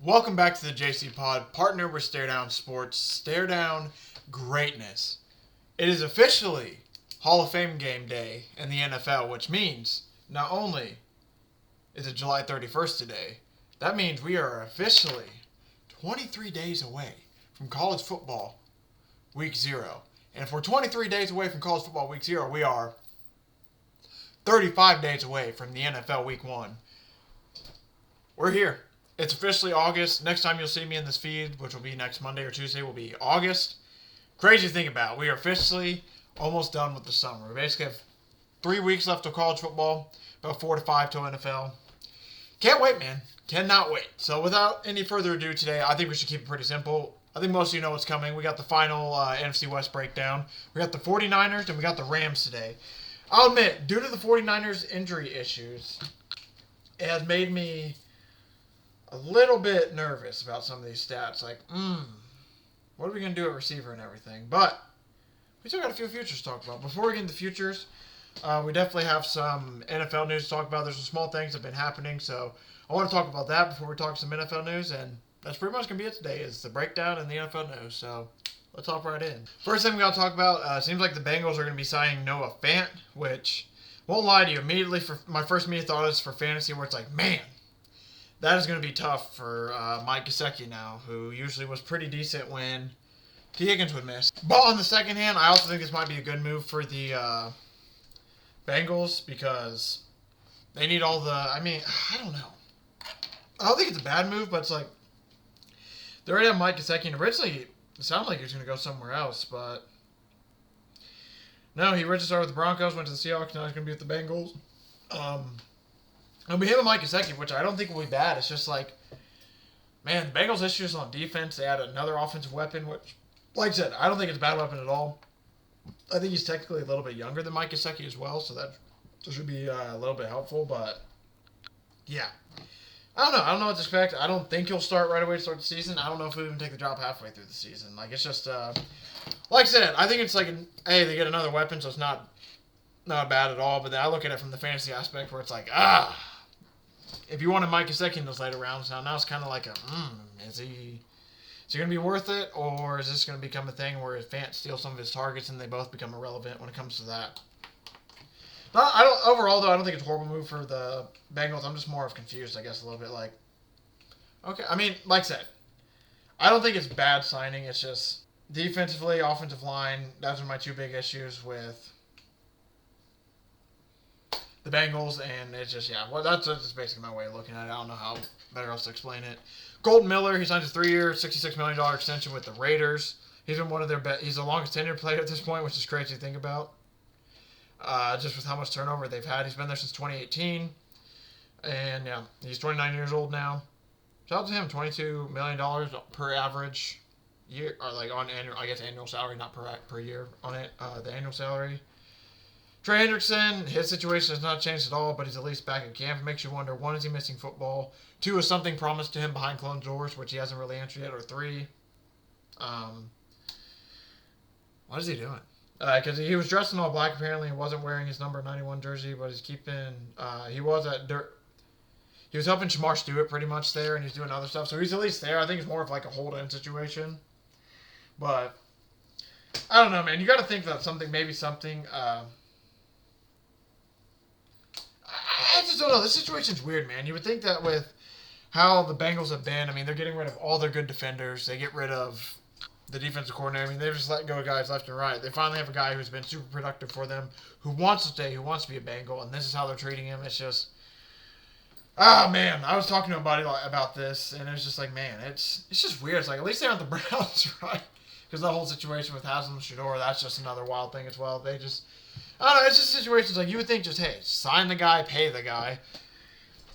Welcome back to the JCPod, partner with Stare Down Sports. Stare Down Greatness. It is officially Hall of Fame game day in the NFL, which means not only is it July 31st today, that means we are officially 23 days away from college football week 0. And if we're 23 days away from college football week 0, we are 35 days away from the NFL week 1. We're here. It's officially August. Next time you'll see me in this feed, which will be next Monday or Tuesday, will be August. Crazy to think about. We are officially almost done with the summer. We basically have 3 weeks left till college football, about 4 to 5 till NFL. Can't wait, man. Cannot wait. So without any further ado today, I think we should keep it pretty simple. I think most of you know what's coming. We got the final NFC West breakdown. We got the 49ers and we got the Rams today. I'll admit, due to the 49ers injury issues, it has made me a little bit nervous about some of these stats. Like, what are we going to do at receiver and everything? But we still got a few futures to talk about. Before we get into futures, we definitely have some NFL news to talk about. There's some small things that have been happening, so I want to talk about that before we talk some NFL news, and that's pretty much going to be it today, is the breakdown and the NFL news. So let's hop right in. First thing we got to talk about, seems like the Bengals are going to be signing Noah Fant, which, won't lie to you, immediately for my first immediate thought is for fantasy, where it's like, man, that is going to be tough for Mike Gesicki now, who usually was pretty decent when T. Higgins would miss. But on the second hand, I also think this might be a good move for the Bengals, because they need all the, I don't know. I don't think it's a bad move, but it's like, they already have Mike Gesicki, and originally it sounded like he was going to go somewhere else, but no, he originally started with the Broncos, went to the Seahawks, now he's going to be with the Bengals. And we have a Mike Gesicki, which I don't think will be bad. It's just like, man, the Bengals' issues on defense. They had another offensive weapon, which, like I said, I don't think it's a bad weapon at all. I think he's technically a little bit younger than Mike Gesicki as well, so that should be a little bit helpful. But, yeah. I don't know. I don't know what to expect. I don't think he'll start right away to start the season. I don't know if he'll even take the drop halfway through the season. Like, it's just, like I said, I think it's like, hey, they get another weapon, so it's not bad at all. But then I look at it from the fantasy aspect where it's like, if you wanted Mike Gesicki in those later rounds, now it's kind of like is he going to be worth it, or is this going to become a thing where Fant steals some of his targets and they both become irrelevant when it comes to that? Overall, though, I don't think it's a horrible move for the Bengals. I'm just more of confused, I guess, a little bit. Like, okay, like I said, I don't think it's bad signing. It's just defensively, offensive line. Those are my two big issues with the Bengals, and it's just, that's basically my way of looking at it. I don't know how better else to explain it. Golden Miller, he signed his 3-year, $66 million extension with the Raiders. He's been one of their he's the longest tenured player at this point, which is crazy to think about. Just with how much turnover they've had. He's been there since 2018. And, he's 29 years old now. Shout out to him, $22 million per average year, or like on annual salary, not per year on it, the annual salary. Trey Hendrickson, his situation has not changed at all, but he's at least back in camp. It makes you wonder, 1, is he missing football? 2, is something promised to him behind closed doors, which he hasn't really answered yet? Or 3, what is he doing? Because he was dressed in all black, apparently, and wasn't wearing his number 91 jersey, but he's keeping, he was helping Shamar Stewart pretty much there, and he's doing other stuff, so he's at least there. I think it's more of like a hold-in situation. But, I don't know, man. You got to think that maybe something, I just don't know. This situation's weird, man. You would think that with how the Bengals have been, they're getting rid of all their good defenders. They get rid of the defensive coordinator. They've just let go of guys left and right. They finally have a guy who's been super productive for them, who wants to stay, who wants to be a Bengal, and this is how they're treating him. It's just, man. I was talking to a buddy about this, and it was just like, man, it's just weird. It's like, at least they aren't the Browns, right? Because the whole situation with Haslam Shador, that's just another wild thing as well. They just, I don't know, it's just situations like you would think just, hey, sign the guy, pay the guy.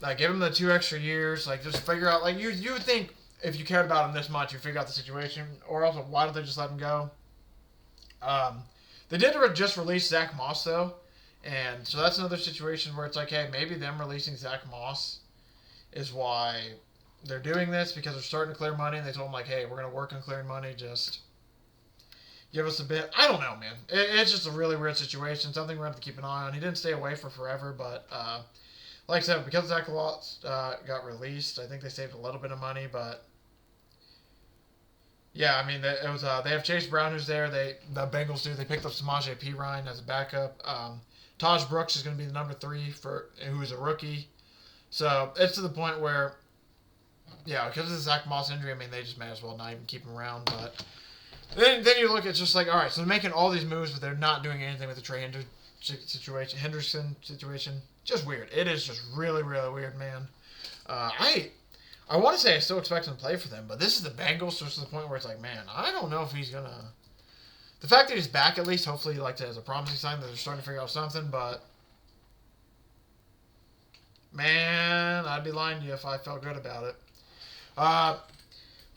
Like, give him the 2 extra years. Like, just figure out, like, you would think if you cared about him this much, you'd figure out the situation. Or else, why don't they just let him go? They did just release Zach Moss, though. And so that's another situation where it's like, hey, maybe them releasing Zach Moss is why they're doing this, because they're starting to clear money. And they told him, like, hey, we're going to work on clearing money. Just give us a bit. I don't know, man. It's just a really weird situation. Something we're going to have to keep an eye on. He didn't stay away for forever, but like I said, because Zach Lots got released, I think they saved a little bit of money, but yeah, I mean, it was they have Chase Brown who's there. The Bengals do. They picked up Samaje Perine as a backup. Taj Brooks is going to be the number 3 who is a rookie. So it's to the point where, yeah, because of the Zach Moss injury, I mean, they just may as well not even keep him around. But then you look at just like, all right, so they're making all these moves, but they're not doing anything with the Trey Henderson situation. Just weird. It is just really, really weird, man. I want to say I still expect him to play for them, but this is the Bengals, so it's to the point where it's like, man, I don't know if he's going to... The fact that he's back, at least, hopefully, like, as a promising sign that they're starting to figure out something, but... Man, I'd be lying to you if I felt good about it.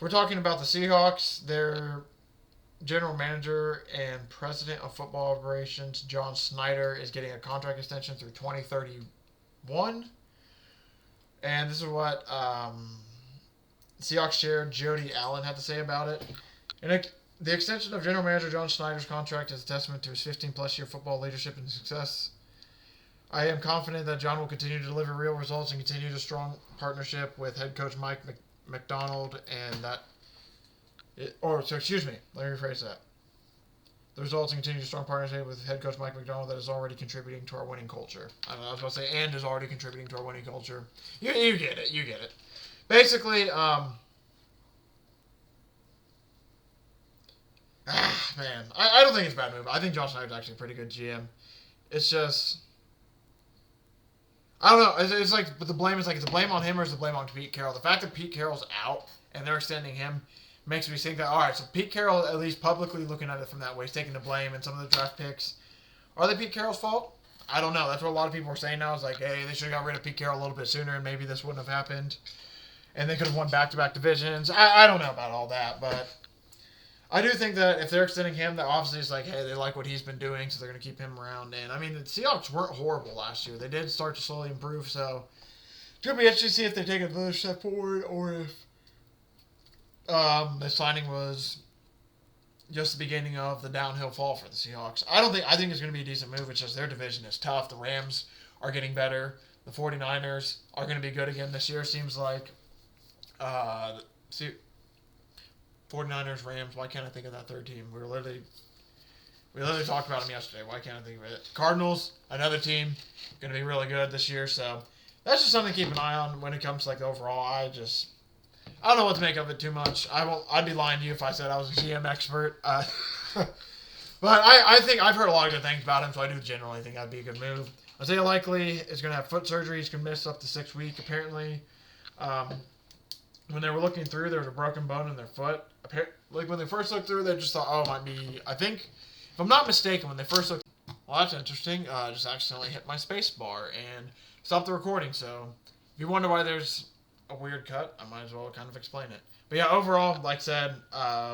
We're talking about the Seahawks. Their general manager and president of football operations, John Snyder, is getting a contract extension through 2031. And this is what Seahawks chair Jody Allen had to say about it. And the extension of general manager John Snyder's contract is a testament to his 15-plus year football leadership and success. I am confident that John will continue to deliver real results and continue a strong partnership with head coach Mike McDonald and that... excuse me, let me rephrase that. The results and continue a strong partnership with head coach Mike McDonald that is already contributing to our winning culture. I don't know, I was about to say, and is already contributing to our winning culture. You get it, you get it. Basically, man, I don't think it's a bad move. I think John Snyder's actually a pretty good GM. It's just, I don't know. It's like, but the blame is like, is the blame on him or is the blame on Pete Carroll? The fact that Pete Carroll's out and they're extending him makes me think that, all right, so Pete Carroll, at least publicly looking at it from that way, he's taking the blame, and some of the draft picks, are they Pete Carroll's fault? I don't know. That's what a lot of people are saying now. Is like, hey, they should have got rid of Pete Carroll a little bit sooner, and maybe this wouldn't have happened, and they could have won back-to-back divisions. I don't know about all that, but I do think that if they're extending him, that obviously it's like, hey, they like what he's been doing, so they're going to keep him around. And, I mean, the Seahawks weren't horrible last year. They did start to slowly improve, so it's going to be interesting to see if they take another step forward or if the signing was just the beginning of the downhill fall for the Seahawks. I think it's going to be a decent move. It's just their division is tough. The Rams are getting better. The 49ers are going to be good again this year. Seems like 49ers, Rams. Why can't I think of that third team? We literally talked about them yesterday. Why can't I think of it? Cardinals, another team, going to be really good this year. So that's just something to keep an eye on when it comes to like the overall. I don't know what to make of it too much. I'd be lying to you if I said I was a GM expert. But I think I've heard a lot of good things about him, so I do generally think that'd be a good move. Isaiah Likely is going to have foot surgery. He's going to miss up to 6 weeks, apparently. When they were looking through, there was a broken bone in their foot. Like when they first looked through, they just thought, oh, it might be, I think, if I'm not mistaken, when they first looked, well, that's interesting. Just accidentally hit my space bar and stopped the recording. So if you wonder why there's a weird cut, I might as well kind of explain it. But yeah, overall, like I said,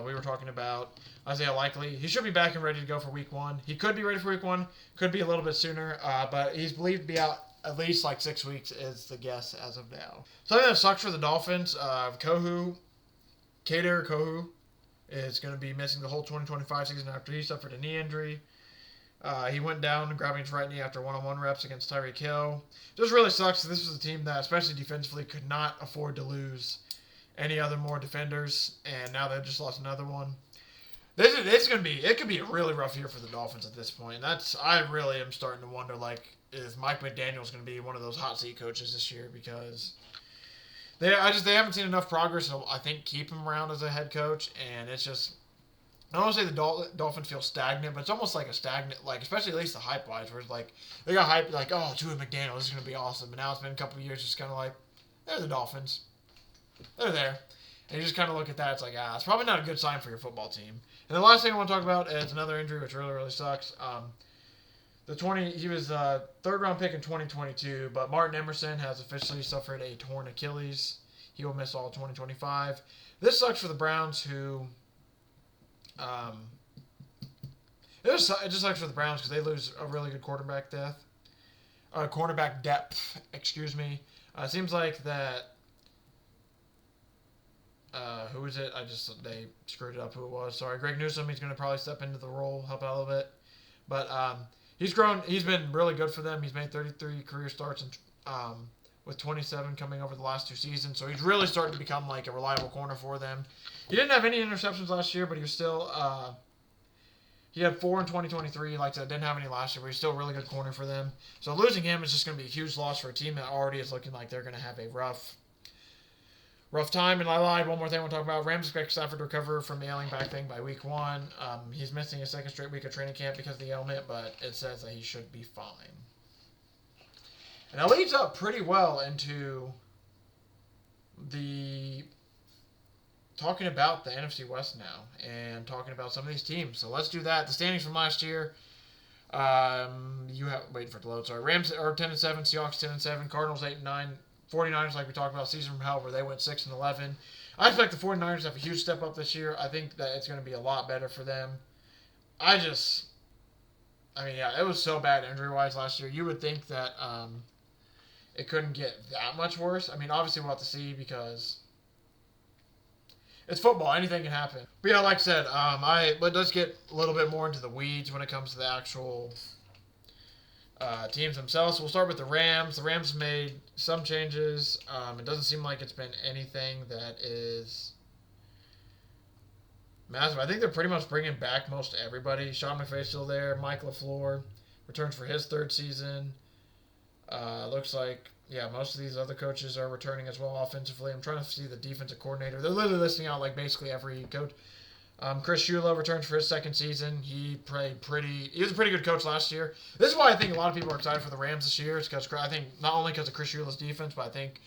we were talking about Isaiah Likely. He should be back and ready to go for week 1. He could be ready for week 1, could be a little bit sooner, but he's believed to be out at least like 6 weeks is the guess as of now. Something that sucks for the Dolphins, Kader Kohu is going to be missing the whole 2025 season after he suffered a knee injury. He went down grabbing his right knee after one-on-one reps against Tyreek Hill. Just really sucks. This was a team that, especially defensively, could not afford to lose any other more defenders, and now they've just lost another one. It could be a really rough year for the Dolphins at this point. I really am starting to wonder, like, is Mike McDaniel's going to be one of those hot seat coaches this year, because they haven't seen enough progress to, I think, keep him around as a head coach, and it's just, I don't want to say the Dolphins feel stagnant, but it's almost like a stagnant, like, especially at least the hype-wise, where it's like, they got hype, like, oh, Drew McDaniel, this is going to be awesome, but now it's been a couple of years, just kind of like, they're the Dolphins. They're there. And you just kind of look at that, it's like, it's probably not a good sign for your football team. And the last thing I want to talk about is another injury, which really, really sucks. He was a third-round pick in 2022, but Martin Emerson has officially suffered a torn Achilles. He will miss all 2025. This sucks for the Browns, who... it just sucks for the Browns because they lose a really good cornerback depth. Excuse me. It seems like that... who is it? They screwed it up who it was. Sorry, Greg Newsome. He's going to probably step into the role, help out a little bit. But he's grown. He's been really good for them. He's made 33 career starts in with 27 coming over the last 2 seasons. So he's really starting to become like a reliable corner for them. He didn't have any interceptions last year, but he was still he had 4 in 2023. Like I said, didn't have any last year, but he's still a really good corner for them. So losing him is just going to be a huge loss for a team that already is looking like they're going to have a rough time. And I lied. One more thing I want to talk about. Rams expect Stafford to recover from the ailing back thing by week 1. He's missing a second straight week of training camp because of the ailment, but it says that he should be fine. And that leads up pretty well into the talking about the NFC West now and talking about some of these teams. So let's do that. The standings from last year. Wait for it to load. Sorry. Rams are 10-7, Seahawks 10-7, Cardinals 8-9, 49ers, like we talked about, season from hell, where they went 6-11. I expect the 49ers to have a huge step up this year. I think that it's going to be a lot better for them. It was so bad injury-wise last year. You would think that it couldn't get that much worse. I mean, obviously we'll have to see because it's football. Anything can happen. But yeah, like I said, let's get a little bit more into the weeds when it comes to the actual teams themselves. So we'll start with the Rams. The Rams made some changes. It doesn't seem like it's been anything that is massive. I think they're pretty much bringing back most everybody. Sean McVay's still there. Mike LaFleur returns for his 3rd season. Looks like, most of these other coaches are returning as well offensively. I'm trying to see the defensive coordinator. They're literally listing out like basically every coach. Chris Shula returns for his 2nd season. He was a pretty good coach last year. This is why I think a lot of people are excited for the Rams this year. It's because I think not only because of Chris Shula's defense, but I think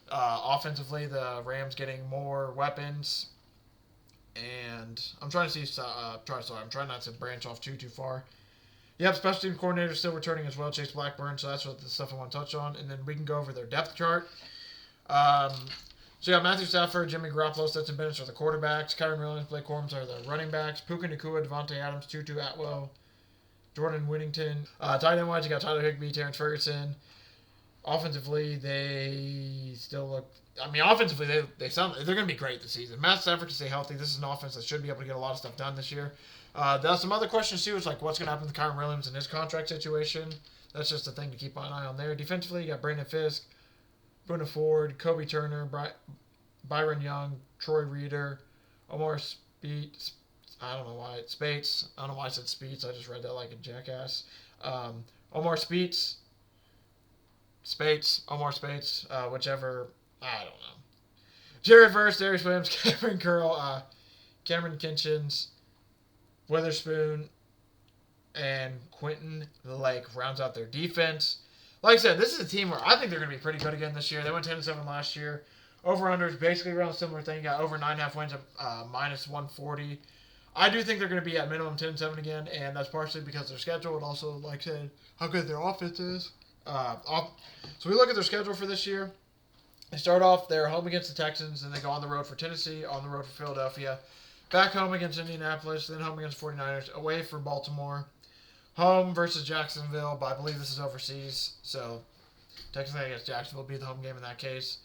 offensively the Rams getting more weapons. And I'm trying to see. I'm trying not to branch off too far. Yep, special team coordinator still returning as well, Chase Blackburn. So that's what the stuff I want to touch on, and then we can go over their depth chart. So you got Matthew Stafford, Jimmy Garoppolo, Stetson Bennett are the quarterbacks. Kyron Williams, Blake Corum are the running backs. Puka Nacua, Devontae Adams, Tutu Atwell, Jordan Whittington. Tight end wise, you got Tyler Higbee, Terrence Ferguson. Offensively, they still look. Offensively, they sound they're going to be great this season. Matt Stafford can stay healthy. This is an offense that should be able to get a lot of stuff done this year. There's some other questions too. It's like what's going to happen to Kyron Williams in his contract situation. That's just a thing to keep an eye on there. Defensively, you got Brandon Fisk, Boona Ford, Kobe Turner, Byron Young, Troy Reader, Omar Speets. I don't know why I said Speets. I just read that like a jackass. Omar Speets, Omar Spates, whichever. I don't know. Jared Verse, Darius Williams, Cameron Curl, Cameron Kinchins, Witherspoon, and Quentin Lake rounds out their defense. Like I said, this is a team where I think they're going to be pretty good again this year. They went 10-7 last year. Over-under is basically around a similar thing. You got over 9.5 wins at minus 140. I do think they're going to be at minimum 10-7 again, and that's partially because of their schedule and also, like I said, how good their offense is. So we look at their schedule for this year. They start off, they're home against the Texans, then they go on the road for Tennessee, on the road for Philadelphia, back home against Indianapolis, then home against 49ers, away for Baltimore, home versus Jacksonville, but I believe this is overseas, so technically I guess Jacksonville will be the home game in that case.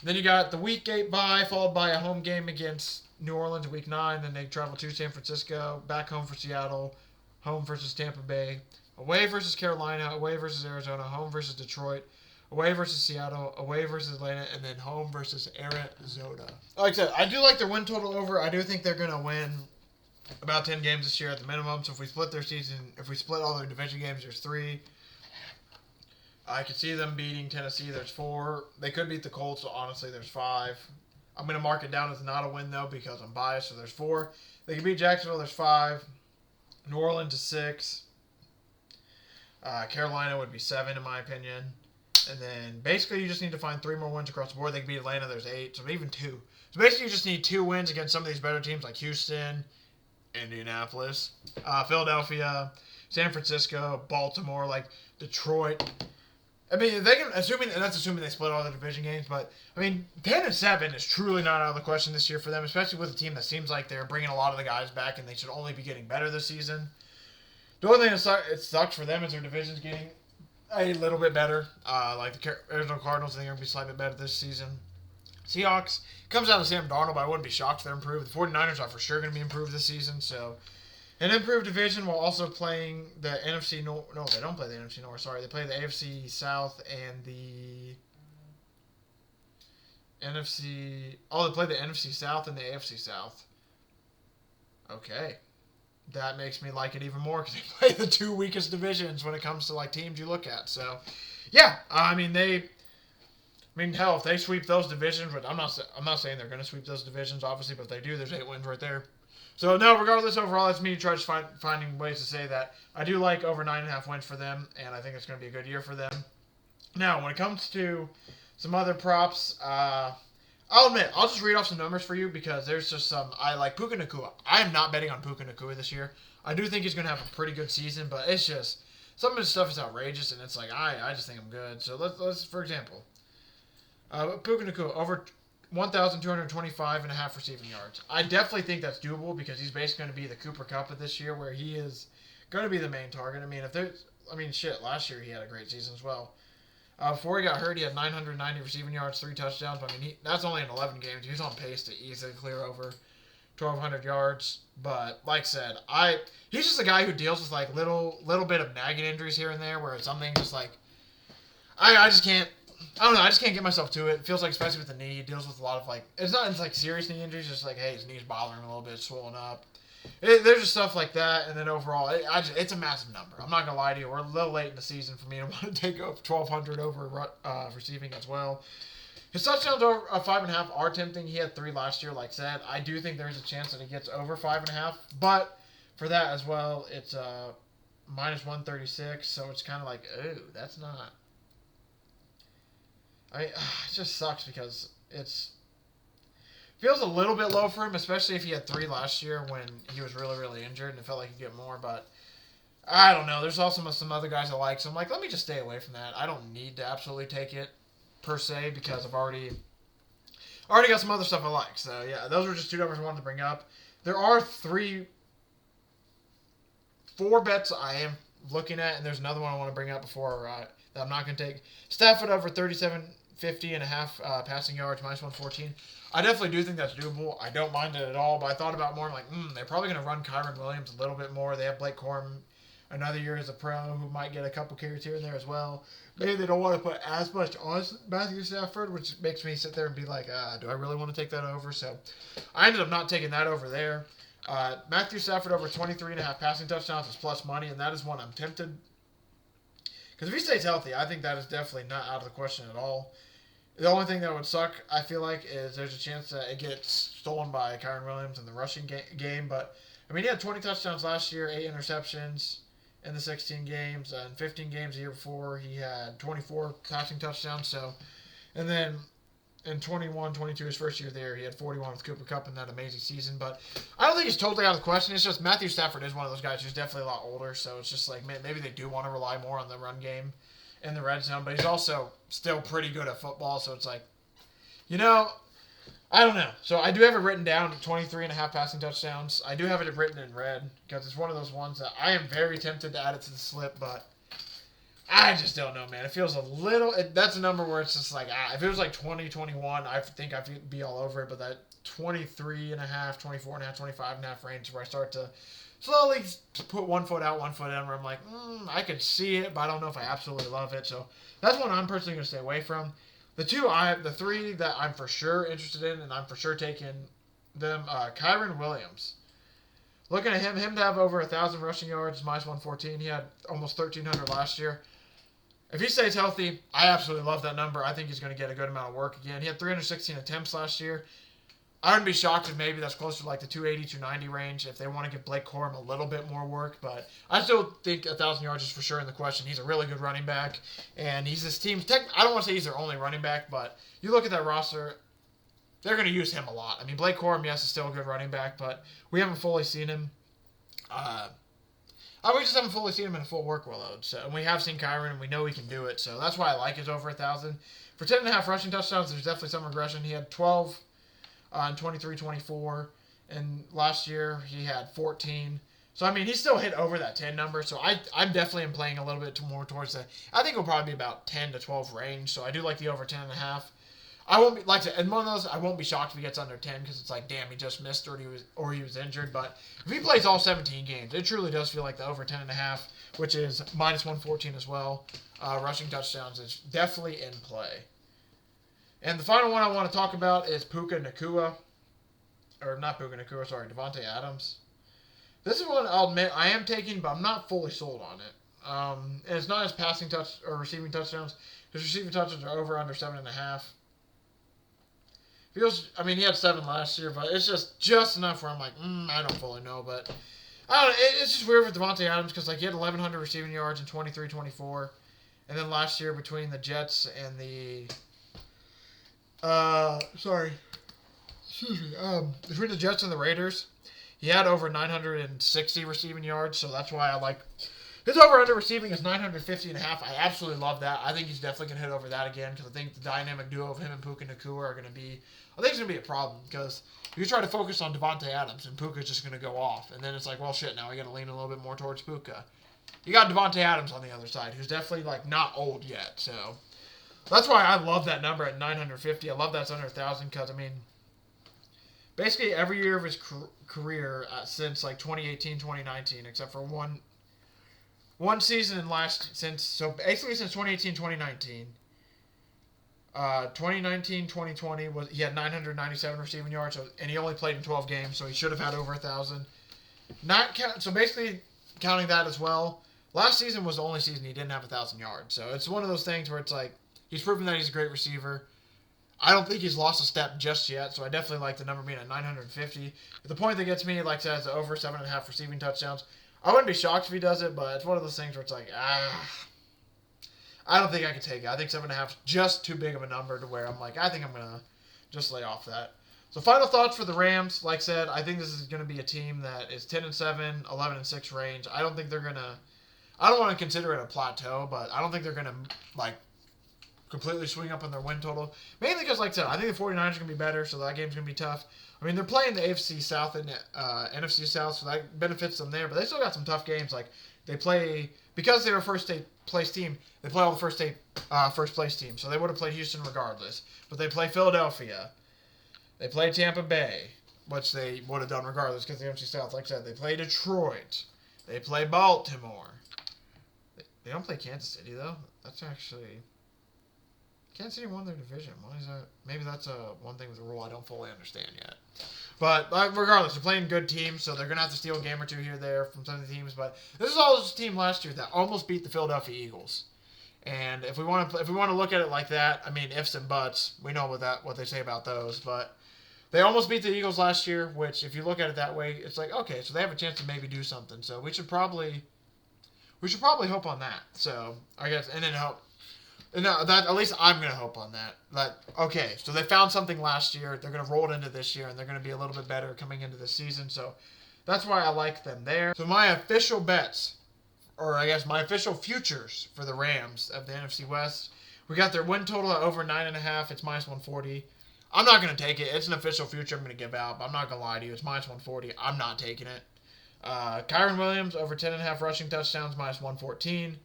Then you got the Week 8 bye, followed by a home game against New Orleans in Week 9, then they travel to San Francisco, back home for Seattle, home versus Tampa Bay, away versus Carolina, away versus Arizona, home versus Detroit, away versus Seattle, away versus Atlanta, and then home versus Arizona. Like I said, I do like their win total over. I do think they're going to win about 10 games this year at the minimum. So if we split their season, if we split all their division games, there's 3. I could see them beating Tennessee. There's 4. They could beat the Colts, so honestly, there's 5. I'm going to mark it down as not a win, though, because I'm biased, so there's 4. They could beat Jacksonville, there's 5. New Orleans is 6. Carolina would be 7, in my opinion. And then basically you just need to find 3 more wins across the board. They can beat Atlanta, there's 8, so even 2. So basically you just need 2 wins against some of these better teams like Houston, Indianapolis, Philadelphia, San Francisco, Baltimore, like Detroit. I mean, they can, and that's assuming they split all the division games, but I mean, 10-7 is truly not out of the question this year for them, especially with a team that seems like they're bringing a lot of the guys back and they should only be getting better this season. The only thing that sucks for them is their division's getting a little bit better. Like the Arizona Cardinals, I think are going to be slightly better this season. Seahawks, comes down to Sam Darnold, but I wouldn't be shocked if they're improved. The 49ers are for sure going to be improved this season, so An improved division while also playing the NFC North. No, they don't play the NFC North. Sorry, they play the AFC South and the NFC. Oh, they play the NFC South and the AFC South. Okay. That makes me like it even more because they play the two weakest divisions when it comes to like teams you look at. So, yeah, hell, if they sweep those divisions, but I'm not saying they're going to sweep those divisions, obviously, but if they do, there's 8 wins right there. So, no, regardless, overall, it's me trying to finding ways to say that I do like over 9.5 wins for them, and I think it's going to be a good year for them. Now, when it comes to some other props, I'll admit, I'll just read off some numbers for you because there's just some. I like Puka Nacua. I am not betting on Puka Nacua this year. I do think he's going to have a pretty good season, but it's just some of his stuff is outrageous, and it's like I just think I'm good. So let's for example, Puka Nacua over 1,225.5 receiving yards. I definitely think that's doable because he's basically going to be the Cooper Kupp of this year, where he is going to be the main target. Last year he had a great season as well. Before he got hurt, he had 990 receiving yards, 3 touchdowns. That's only in 11 games. He was on pace to easily clear over 1,200 yards. But like I said, he's just a guy who deals with like little bit of nagging injuries here and there, where it's something just like I just can't. I don't know. I just can't get myself to it. It feels like, especially with the knee, he deals with a lot of like it's not like serious knee injuries. Just like hey, his knee's bothering him a little bit, swollen up. There's just stuff like that, and then overall, it's a massive number. I'm not going to lie to you. We're a little late in the season for me to want to take up 1,200 over receiving as well. His touchdowns over 5.5 are tempting. He had 3 last year, like I said. I do think there's a chance that he gets over 5.5, but for that as well, it's minus 136, so it's kind of like, ooh, that's not... it just sucks because it's... Feels a little bit low for him, especially if he had 3 last year when he was really, really injured and it felt like he'd get more. But I don't know. There's also some other guys I like, so I'm like, let me just stay away from that. I don't need to absolutely take it per se because I've already got some other stuff I like. So yeah, those were just 2 numbers I wanted to bring up. There are 4 bets I am looking at, and there's another one I want to bring up before that I'm not going to take. Stafford over 37.50.5 passing yards, minus 114. I definitely do think that's doable. I don't mind it at all, but I thought about more. I'm like, they're probably going to run Kyren Williams a little bit more. They have Blake Corum another year as a pro who might get a couple carries here and there as well. Maybe they don't want to put as much on Matthew Stafford, which makes me sit there and be like, do I really want to take that over? So I ended up not taking that over there. Matthew Stafford over 23.5 passing touchdowns is plus money, and that is one I'm tempted. Because if he stays healthy, I think that is definitely not out of the question at all. The only thing that would suck, I feel like, is there's a chance that it gets stolen by Kyren Williams in the rushing game. But, he had 20 touchdowns last year, 8 interceptions in the 16 games. In 15 games the year before, he had 24 passing touchdowns. And then in 21-22, his first year there, he had 41 with Cooper Kupp in that amazing season. But I don't think it's totally out of the question. It's just Matthew Stafford is one of those guys who's definitely a lot older. So it's just like, maybe they do want to rely more on the run game in the red zone, but he's also still pretty good at football, so it's like, I don't know. So I do have it written down at 23.5 passing touchdowns. I do have it written in red because it's one of those ones that I am very tempted to add it to the slip, but I just don't know, man. It feels a little, that's a number where it's just like, if it was like 2021, I think I'd be all over it, but that 23.5, 24.5, 25.5 range where I start to slowly put one foot out, one foot in, where I'm like, I could see it, but I don't know if I absolutely love it. So that's one I'm personally going to stay away from. The 3 that I'm for sure interested in, and I'm for sure taking them, Kyren Williams. Looking at him to have over 1,000 rushing yards, minus 114. He had almost 1,300 last year. If he stays healthy, I absolutely love that number. I think he's going to get a good amount of work again. He had 316 attempts last year. I wouldn't be shocked if maybe that's closer to like the 280, 290 range if they want to give Blake Corum a little bit more work. But I still think 1,000 yards is for sure in the question. He's a really good running back, and he's this team's I don't want to say he's their only running back, but you look at that roster, they're going to use him a lot. Blake Corum, yes, is still a good running back, but we haven't fully seen him. We just haven't fully seen him in a full workload. So, and we have seen Kyren, and we know he can do it. So that's why I like his over 1,000. For 10.5 rushing touchdowns, there's definitely some regression. He had 12 in 23-24, and last year he had 14. So, he still hit over that 10 number, so I'm definitely playing a little bit more towards that. I think it'll probably be about 10 to 12 range, so I do like the over 10.5. I won't be like in one of those. I won't be shocked if he gets under 10 because it's like, damn, he just missed or he was injured. But if he plays all 17 games, it truly does feel like the over 10.5, which is -114 as well. Rushing touchdowns is definitely in play. And the final one I want to talk about is Puka Nacua, or not Puka Nacua, sorry, Devontae Adams. This is one I'll admit I am taking, but I'm not fully sold on it. And it's not his passing touch or receiving touchdowns. His receiving touchdowns are over under 7.5. He had 7 last year, but it's just enough where I'm like, I don't fully know, but I don't know. It's just weird with Devontae Adams because he had 1,100 receiving yards in 23-24, and then last year between the Jets and the between the Jets and the Raiders, he had over 960 receiving yards, so that's why I like his over-under receiving is 950.5. I absolutely love that. I think he's definitely going to hit over that again because I think the dynamic duo of him and Puka Nacua are going to be, I think it's going to be a problem because if you try to focus on Devontae Adams and Puka's just going to go off, and then it's like, well, shit, now we got to lean a little bit more towards Puka. You got Devontae Adams on the other side, who's definitely not old yet, so that's why I love that number at 950. I love that's under 1,000 because, basically every year of his career since 2018, 2019, except for one season since 2018, 2019. 2019-2020 he had 997 receiving yards, and he only played in 12 games, so he should have had over 1,000. So basically counting that as well, last season was the only season he didn't have 1,000 yards. So it's one of those things where it's like he's proven that he's a great receiver. I don't think he's lost a step just yet, so I definitely like the number being at 950. But the point that gets me, like I said, is over 7.5 receiving touchdowns. I wouldn't be shocked if he does it, but it's one of those things where it's like, I don't think I can take it. I think 7.5 is just too big of a number to where I'm like, I think I'm going to just lay off that. So final thoughts for the Rams. Like I said, I think this is going to be a team that is 10-7, 11-6 range. I don't think they're going to, I don't want to consider it a plateau, but I don't think they're going to, completely swing up on their win total. Mainly because, like I said, I think the 49ers are going to be better, so that game's going to be tough. They're playing the AFC South and NFC South, so that benefits them there, but they still got some tough games. They play, because they're a first place team, they play all the first place teams, so they would have played Houston regardless. But they play Philadelphia. They play Tampa Bay, which they would have done regardless because the NFC South, like I said, they play Detroit. They play Baltimore. They don't play Kansas City, though. That's actually... Kansas City won their division. Why is that? Maybe that's one thing with the rule I don't fully understand yet. But regardless, they're playing good teams, so they're going to have to steal a game or two here or there from some of the teams. But this is all this team last year that almost beat the Philadelphia Eagles. And if we want to look at it like that, ifs and buts, we know what they say about those. But they almost beat the Eagles last year, which if you look at it that way, it's like, okay, so they have a chance to maybe do something. So we should probably hope on that. So I guess, and then hope. No, that at least I'm going to hope on that. Okay, so they found something last year. They're going to roll it into this year, and they're going to be a little bit better coming into this season. So that's why I like them there. So my official bets, or I guess my official futures for the Rams of the NFC West, we got their win total at over 9.5. It's -140. I'm not going to take it. It's an official future I'm going to give out, but I'm not going to lie to you. It's -140. I'm not taking it. Kyren Williams over 10.5 rushing touchdowns, -114.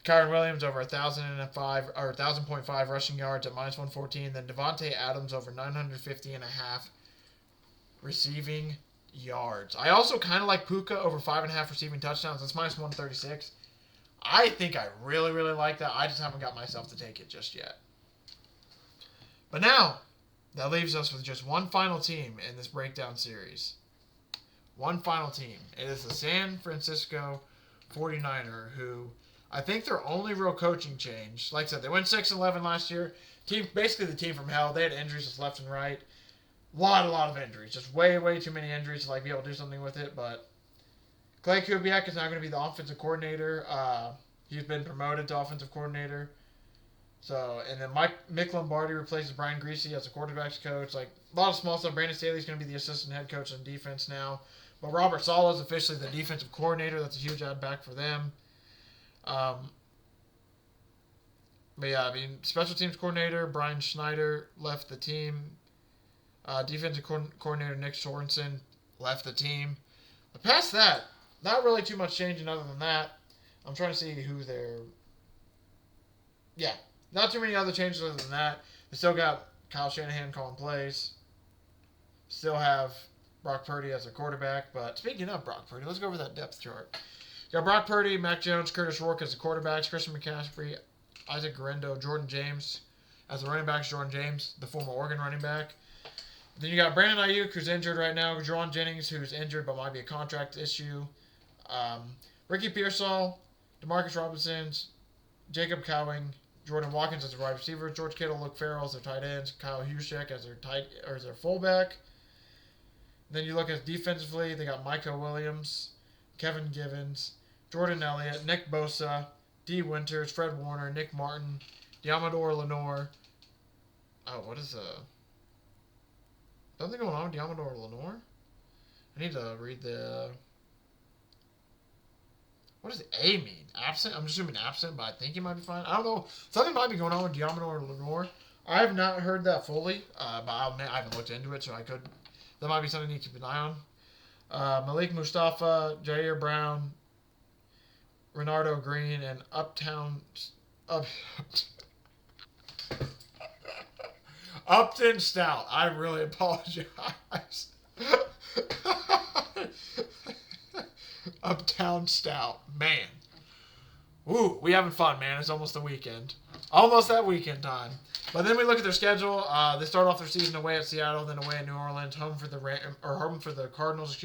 Kyren Williams over 1,000.5 rushing yards at -114. Then Devontae Adams over 950.5 receiving yards. I also kind of like Puka over 5.5 receiving touchdowns. That's -136. I think I really, really like that. I just haven't got myself to take it just yet. But now, that leaves us with just one final team in this breakdown series. One final team. It is the San Francisco 49er, who... I think their only real coaching change, like I said, they went 6-11 last year. Basically the team from hell. They had injuries just left and right. A lot of injuries. Just way, way too many injuries to be able to do something with it. But Clay Kubiak is now going to be the offensive coordinator. He's been promoted to offensive coordinator. So, and then Mick Lombardi replaces Brian Griese as the quarterbacks coach. A lot of small stuff. Brandon Staley's going to be the assistant head coach on defense now. But Robert Saleh is officially the defensive coordinator. That's a huge add back for them. But yeah, special teams coordinator Brian Schneider left the team. Defensive coordinator Nick Sorensen left the team. But past that, not really too much changing other than that. I'm trying to see who they're... Yeah, not too many other changes other than that. They still got Kyle Shanahan calling plays. Still have Brock Purdy as a quarterback. But speaking of Brock Purdy, let's go over that depth chart. You got Brock Purdy, Mac Jones, Curtis Rourke as the quarterbacks, Christian McCaffrey, Isaac Guerrero, Jordan James as the running backs. Jordan James, the former Oregon running back. Then you got Brandon Ayuk, who's injured right now. Juwan Jennings, who's injured but might be a contract issue. Ricky Pearsall, Demarcus Robinson, Jacob Cowing, Jordan Watkins as the wide receiver, George Kittle, Luke Farrell as their tight ends, Kyle Juszczyk as their fullback. Then you look at defensively, they got Micah Williams, Kevin Givens, Jordan Elliott, Nick Bosa, D. Winters, Fred Warner, Nick Martin, Diamador Lenore. Oh, what is something going on with Diamador Lenore? I need to read the... What does A mean? Absent? I'm assuming absent, but I think he might be fine. I don't know. Something might be going on with Diamador Lenore. I have not heard that fully, but I haven't looked into it, so I could... That might be something you need to keep an eye on. Malik Mustafa, Jair Brown, Renardo Green, and Upton Stout. I really apologize. Uptown Stout. Man. Woo, we having fun, man. It's almost the weekend. Almost that weekend time. But then we look at their schedule. They start off their season away at Seattle, then away at New Orleans, home for the Cardinals,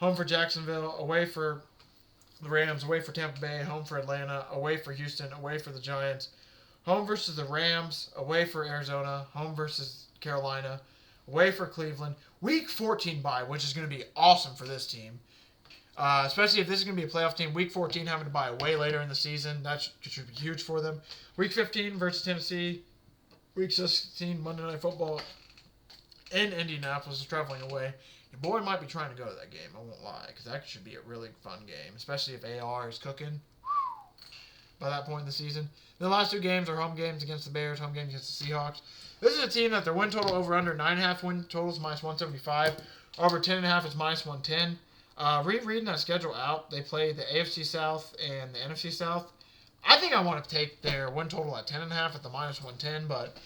home for Jacksonville, away for the Rams, away for Tampa Bay, home for Atlanta, away for Houston, away for the Giants, home versus the Rams, away for Arizona, home versus Carolina, away for Cleveland. Week 14 bye, which is going to be awesome for this team. Especially if this is going to be a playoff team. Week 14 having to bye way later in the season. That should be huge for them. Week 15 versus Tennessee. Week 16 Monday Night Football in Indianapolis is traveling away. Your boy might be trying to go to that game, I won't lie, because that should be a really fun game, especially if AR is cooking by that point in the season. The last two games are home games against the Bears, home games against the Seahawks. This is a team that their win total over under 9.5 win totals minus 175. Over 10.5 is minus 110. Reading that schedule out, they play the AFC South and the NFC South. I think I want to take their win total at 10.5 at the minus 110, but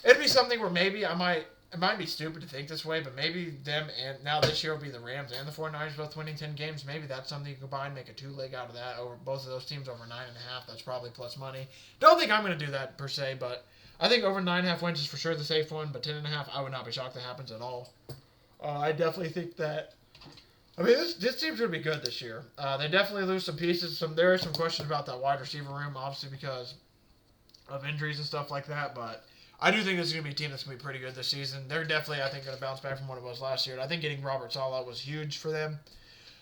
it'd be something where maybe it might be stupid to think this way, but maybe them and now this year will be the Rams and the 49ers both winning 10 games. Maybe that's something you can combine, make a two-leg out of that over both of those teams over 9.5. That's probably plus money. Don't think I'm going to do that per se, but I think over 9.5 wins is for sure the safe one, but 10.5, I would not be shocked that happens at all. I definitely think that. I mean, this team's going to be good this year. They definitely lose some pieces. There are some questions about that wide receiver room, obviously because of injuries and stuff like that. But I do think this is going to be a team that's going to be pretty good this season. They're definitely, I think, going to bounce back from what it was last year. And I think getting Robert Saleh was huge for them.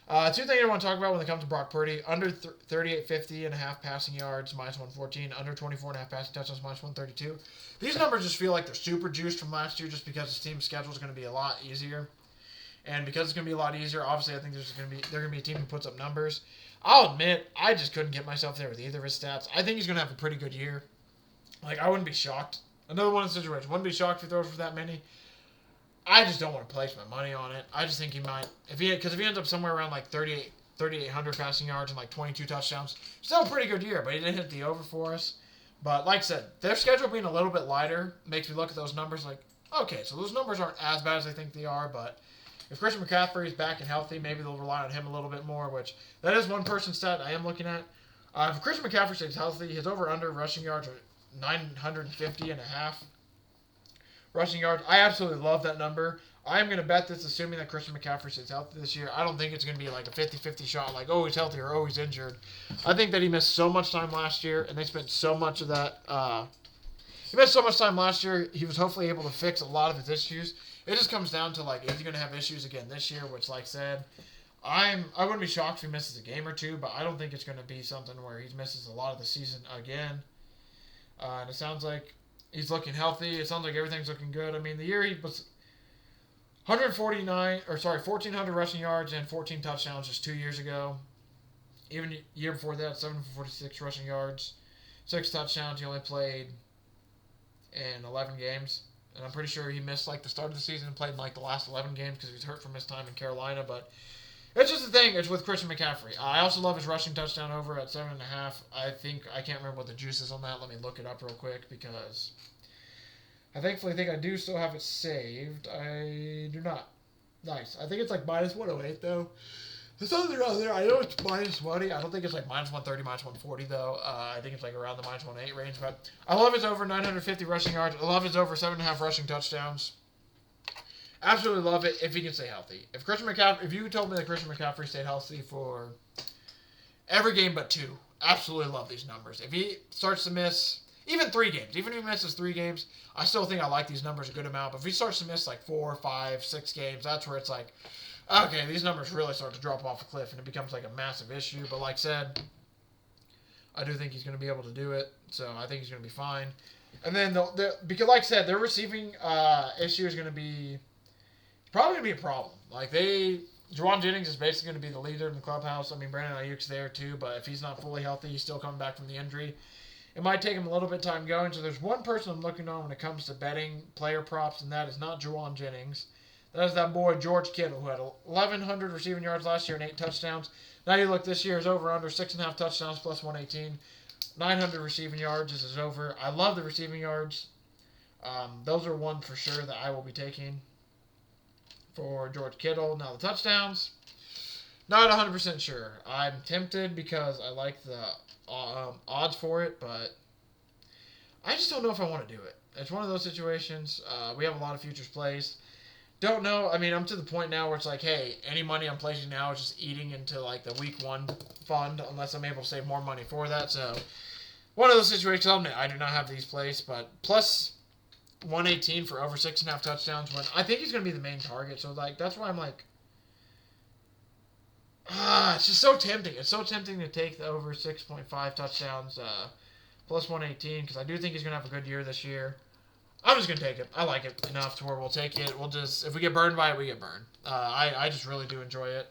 Two things I want to talk about when it comes to Brock Purdy. Under 38.50.5 passing yards, minus 114. Under 24.5 passing touchdowns, minus 132. These numbers just feel like they're super juiced from last year just because this team's schedule is going to be a lot easier. And because it's going to be a lot easier, obviously I think they're going to be a team who puts up numbers. I'll admit, I just couldn't get myself there with either of his stats. I think he's going to have a pretty good year. Like, I wouldn't be shocked. Another one in the situation. Wouldn't be shocked if he throws for that many. I just don't want to place my money on it. I just think he might. Because if he ends up somewhere around like 3,800 passing yards and like 22 touchdowns, still a pretty good year, but he didn't hit the over for us. But like I said, their schedule being a little bit lighter makes me look at those numbers like, okay, so those numbers aren't as bad as I think they are, but if Christian McCaffrey is back and healthy, maybe they'll rely on him a little bit more, which that is one person stat I am looking at. If Christian McCaffrey stays healthy, his over-under rushing yards are 950.5 rushing yards. I absolutely love that number. I'm going to bet this assuming that Christian McCaffrey stays healthy this year. I don't think it's going to be like a 50-50 shot, like, oh, he's healthy or oh, he's injured. I think that he missed so much time last year, and they spent so much of that. He missed so much time last year, he was hopefully able to fix a lot of his issues. It just comes down to, like, is he going to have issues again this year, which, like I said, I wouldn't be shocked if he misses a game or two, but I don't think it's going to be something where he misses a lot of the season again. And it sounds like he's looking healthy. It sounds like everything's looking good. I mean, the year he was 1,400 rushing yards and 14 touchdowns just 2 years ago. Even the year before that, 746 rushing yards, 6 touchdowns. He only played in 11 games. And I'm pretty sure he missed, like, the start of the season and played in, like, the last 11 games because he was hurt from his time in Carolina. But it's just the thing. It's with Christian McCaffrey. I also love his rushing touchdown over at 7.5. I can't remember what the juice is on that. Let me look it up real quick because I thankfully think I do still have it saved. I do not. Nice. I think it's like minus 108 though. There's something around there. I know it's minus money. I don't think it's like minus 130, minus 140 though. I think it's like around the minus 108 range. But I love his over 950 rushing yards. I love his over 7.5 rushing touchdowns. Absolutely love it if he can stay healthy. If you told me that Christian McCaffrey stayed healthy for every game but 2, absolutely love these numbers. If he starts to miss even 3 games, even if he misses 3 games, I still think I like these numbers a good amount. But if he starts to miss like 4, 5, 6 games, that's where it's like, okay, these numbers really start to drop off a cliff and it becomes like a massive issue. But like I said, I do think he's going to be able to do it. So I think he's going to be fine. And then, because like I said, their receiving issue is going to be probably going to be a problem. Like Juwan Jennings is basically going to be the leader in the clubhouse. I mean, Brandon Ayuk's there too, but if he's not fully healthy, he's still coming back from the injury. It might take him a little bit of time going. So there's one person I'm looking on when it comes to betting player props, and that is not Juwan Jennings. That is that boy George Kittle, who had 1,100 receiving yards last year and 8 touchdowns. Now you look this year, is over under 6.5 touchdowns plus 118. 900 receiving yards is his over. I love the receiving yards. Those are one for sure that I will be taking for George Kittle. Now the touchdowns, not 100% sure. I'm tempted because I like the odds for it, but I just don't know if I want to do it. It's one of those situations. We have a lot of futures plays. Don't know. I mean, I'm to the point now where it's like, hey, any money I'm placing now is just eating into like the week 1 fund unless I'm able to save more money for that. So one of those situations, I do not have these placed, but plus 118 for over 6.5 touchdowns when I think he's going to be the main target. So like that's why I'm like, it's just so tempting. It's so tempting to take the over 6.5 touchdowns plus 118 because I do think he's going to have a good year this year. I'm just going to take it. I like it enough to where we'll take it. We'll just, if we get burned by it, we get burned. I just really do enjoy it.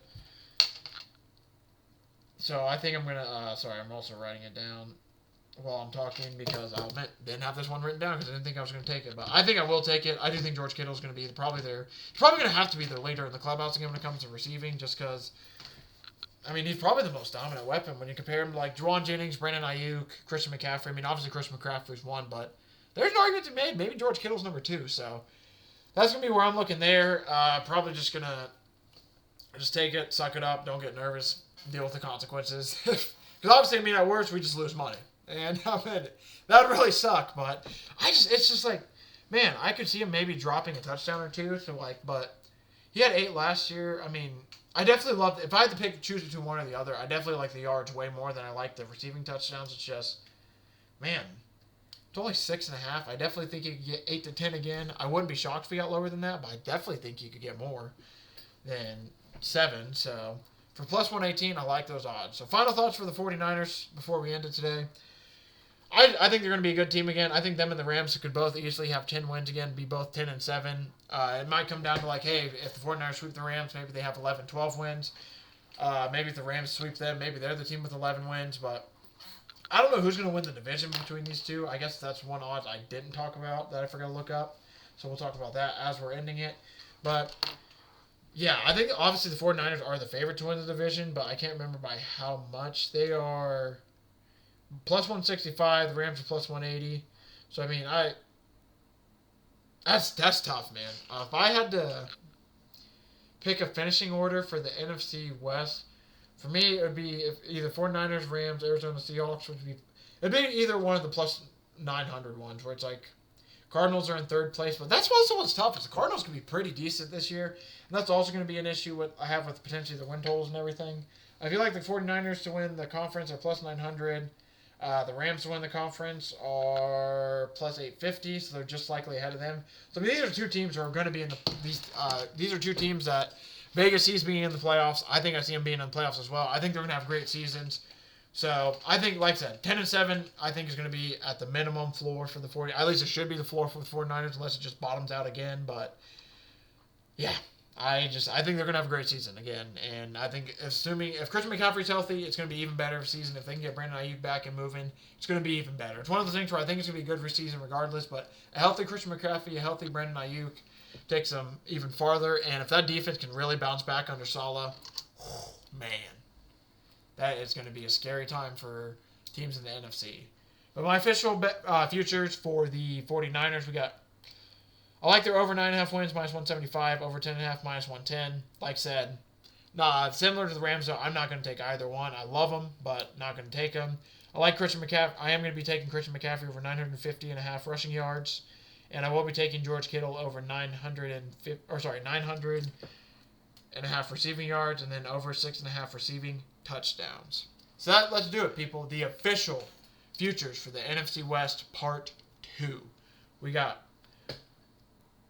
So I think I'm going to, sorry, I'm also writing it down while I'm talking because I didn't have this one written down because I didn't think I was going to take it. But I think I will take it. I do think George Kittle is going to be probably going to have to be their leader in the clubhouse again when it comes to receiving just because, I mean, he's probably the most dominant weapon when you compare him to like Juwan Jennings, Brandon Ayuk, Christian McCaffrey. I mean, obviously Christian McCaffrey's one, but there's an argument to be made. Maybe George Kittle's number 2. So that's going to be where I'm looking there. Probably just going to just take it, suck it up, don't get nervous, deal with the consequences. Because obviously, I mean, at worst, we just lose money. And I mean, that would really suck. But it's just like, man, I could see him maybe dropping a touchdown or 2. So like, but he had 8 last year. I mean, I definitely love, if I had to choose between one or the other, I definitely like the yards way more than I like the receiving touchdowns. It's just, man, it's only 6.5. I definitely think he could get 8 to 10 again. I wouldn't be shocked if he got lower than that, but I definitely think he could get more than 7. So for plus 118, I like those odds. So final thoughts for the 49ers before we end it today. I think they're going to be a good team again. I think them and the Rams could both easily have 10 wins again, be both 10-7. It might come down to like, hey, if the 49ers sweep the Rams, maybe they have 11, 12 wins. Maybe if the Rams sweep them, maybe they're the team with 11 wins. But I don't know who's going to win the division between these two. I guess that's one odds I didn't talk about that I forgot to look up. So we'll talk about that as we're ending it. But yeah, I think obviously the 49ers are the favorite to win the division, but I can't remember by how much. They are plus 165. The Rams are plus 180. So I mean, that's tough, man. If I had to pick a finishing order for the NFC West, for me it would be either 49ers, Rams, Arizona Seahawks, it'd be either one of the plus 900 ones where it's like Cardinals are in 3rd place, but that's also what's tough is the Cardinals can be pretty decent this year, and that's also going to be an issue I have with potentially the win totals and everything. I feel like the 49ers to win the conference are plus 900. The Rams to win the conference are plus 850, so they're just likely ahead of them. So I mean, these are 2 teams who are going to be in these are 2 teams that Vegas sees being in the playoffs. I think I see them being in the playoffs as well. I think they're going to have great seasons. So I think, like I said, 10-7, I think is going to be at the minimum floor for the 40. At least it should be the floor for the 49ers, unless it just bottoms out again. But yeah, I think they're going to have a great season again. And I think assuming if Christian McCaffrey's healthy, it's going to be even better of a season. If they can get Brandon Ayuk back and moving, it's going to be even better. It's one of those things where I think it's going to be a good season regardless. But a healthy Christian McCaffrey, a healthy Brandon Ayuk takes them even farther. And if that defense can really bounce back under Saleh, man, that is going to be a scary time for teams in the NFC. But my official futures for the 49ers, we got I like their over 9.5 wins, minus 175, over 10.5, minus 110. Like I said, similar to the Rams, though, I'm not going to take either one. I love them, but not going to take them. I like Christian McCaffrey. I am going to be taking Christian McCaffrey over 950.5 rushing yards, and I will be taking George Kittle over 900.5 receiving yards, and then over 6.5 receiving touchdowns. So let's do it, people. The official futures for the NFC West Part 2. We got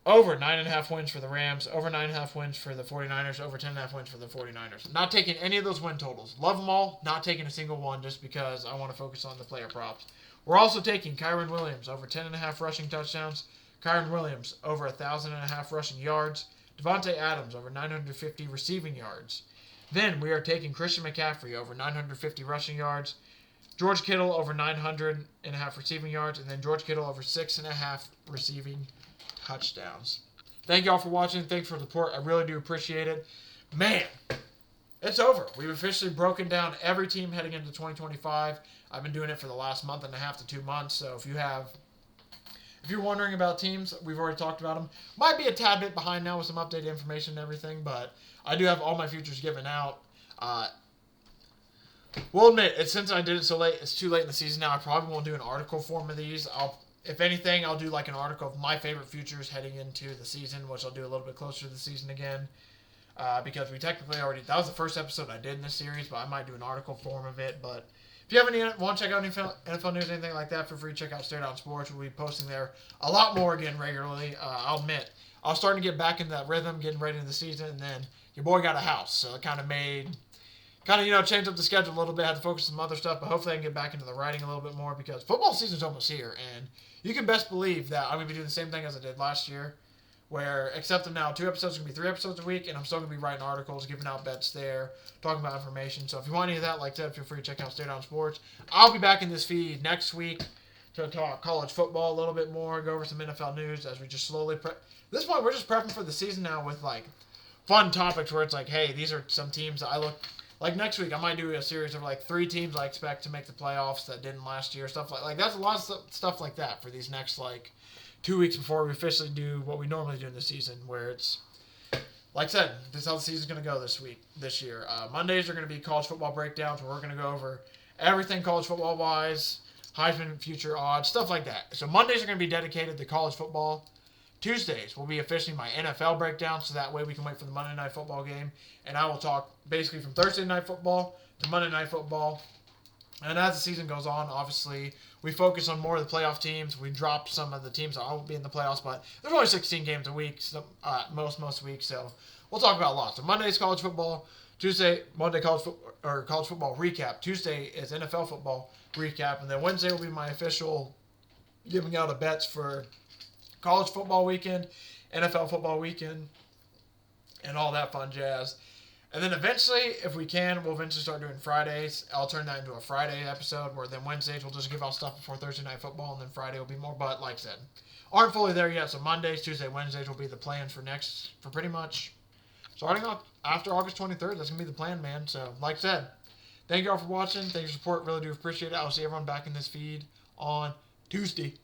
over 9.5 wins for the Rams, over 9.5 wins for the 49ers, over 10.5 wins for the 49ers. Not taking any of those win totals. Love them all, not taking a single one just because I want to focus on the player props. We're also taking Kyren Williams over 10.5 rushing touchdowns, Kyren Williams over 1,000.5 rushing yards, Devontae Adams over 950 receiving yards. Then we are taking Christian McCaffrey over 950 rushing yards, George Kittle over 900.5 receiving yards, and then George Kittle over 6.5 receiving touchdowns. Thank y'all for watching. Thanks for the support. I really do appreciate it. Man, it's over. We've officially broken down every team heading into 2025. I've been doing it for the last month and a half to 2 months. So if you're wondering about teams, we've already talked about them. Might be a tad bit behind now with some updated information and everything, but I do have all my futures given out. We'll admit, since I did it so late, it's too late in the season now. I probably won't do an article form of these. If anything, I'll do like an article of my favorite futures heading into the season, which I'll do a little bit closer to the season again. Because we technically already, that was the first episode I did in this series, but I might do an article form of it. But if you want to check out any NFL news, anything like that, feel free to check out Stare Down Sports. We'll be posting there a lot more again regularly. I'll admit, I was starting to get back into that rhythm, getting ready into the season, and then your boy got a house, so it kind of changed up the schedule a little bit. Had to focus on some other stuff, but hopefully I can get back into the writing a little bit more because football season's almost here, and you can best believe that I'm going to be doing the same thing as I did last year, where except that now 2 episodes are going to be 3 episodes a week, and I'm still going to be writing articles, giving out bets there, talking about information. So if you want any of that, like I said, feel free to check out Stare Down Sports. I'll be back in this feed next week to talk college football a little bit more, go over some NFL news as we just slowly prep. At this point, we're just prepping for the season now with like fun topics where it's like, hey, these are some teams that I look. Like next week, I might do a series of like 3 teams I expect to make the playoffs that didn't last year. Stuff like that's a lot of stuff like that for these next like 2 weeks before we officially do what we normally do in the season. Where it's like I said, this is how the season's going to go this year. Mondays are going to be college football breakdowns where we're going to go over everything college football wise, Heisman future odds, stuff like that. So Mondays are going to be dedicated to college football. Tuesdays will be officially my NFL breakdown, so that way we can wait for the Monday Night Football game. And I will talk basically from Thursday Night Football to Monday Night Football. And as the season goes on, obviously, we focus on more of the playoff teams. We drop some of the teams that won't be in the playoffs, but there's only 16 games a week, most weeks, so we'll talk about a lot. So Monday's college football, Monday college football recap. Tuesday is NFL football recap, and then Wednesday will be my official giving out of bets for college football weekend, NFL football weekend, and all that fun jazz. And then eventually, if we can, we'll eventually start doing Fridays. I'll turn that into a Friday episode, where then Wednesdays we'll just give out stuff before Thursday Night Football, and then Friday will be more. But like I said, aren't fully there yet. So Mondays, Tuesday, Wednesdays will be the plans for pretty much starting off after August 23rd. That's going to be the plan, man. So like I said, thank you all for watching. Thank you for your support. Really do appreciate it. I'll see everyone back in this feed on Tuesday.